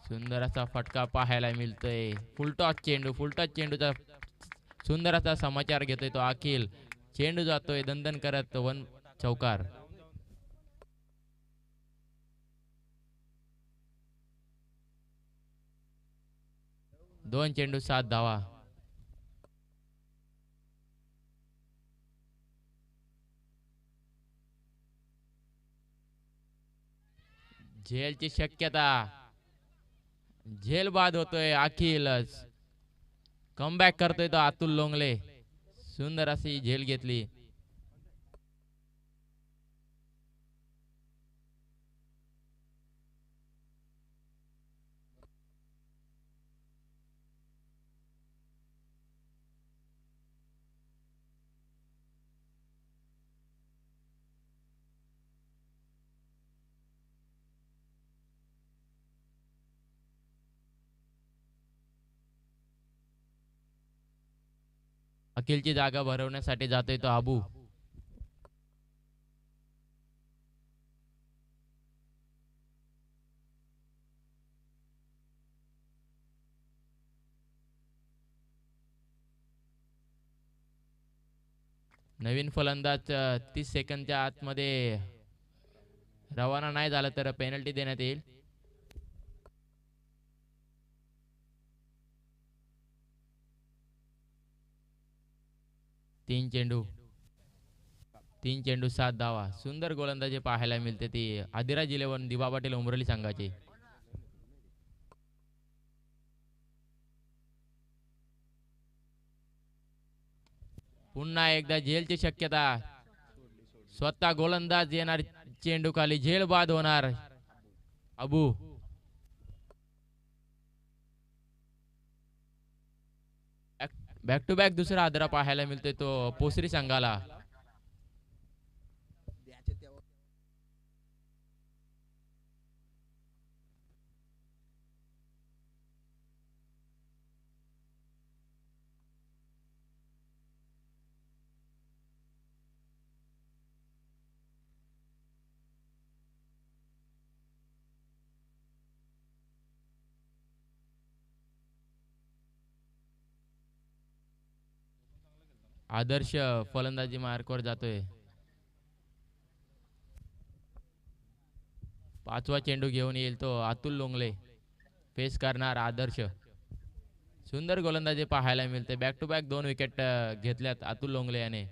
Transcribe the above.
सुंदर असा फटका पाहायला मिळतोय. फुलटॉस चेंडूचा सुंदर असा समाचार घेतोय तो अखिल. चेंडू जातोय दणदण करत वन चौकार. 2 चेंडू 7 धावा. झेलची शक्यता. झेल बाद होतोय अखिलच. कमबॅक करतोय तो अतुल लोंगले. सुंदर अशी झेल घेतली. अखिलची जागा भरवण्यासाठी जातोय तो अबू. नवीन फलंदाज 30 सेकंदच्या आतमध्ये रवाना नाही झाला तर पेनल्टी देण्यात येईल. तीन चेंडू 7 धावा. सुंदर गोलंदाजी पाहायला मिळते ती आदिराज 11 दिवा पाटील उमरली संघाची. पुन्हा एकदा झेलची शक्यता. स्वतः गोलंदाज येणार चेंडू खाली. झेल बाद होणार. अबू. बॅक टू बॅक दुसरा आदरा पाहायला मिळतोय तो पोसरी संघाला. आदर्श फलंदाजी मार्कवर जातोय. 5वा चेंडू घेऊन येईल तो अतुल लोंगले. फेस करणार आदर्श. सुंदर गोलंदाजी पाहायला मिळते. बॅक टू बॅक 2 विकेट घेतल्यात अतुल लोंगले याने.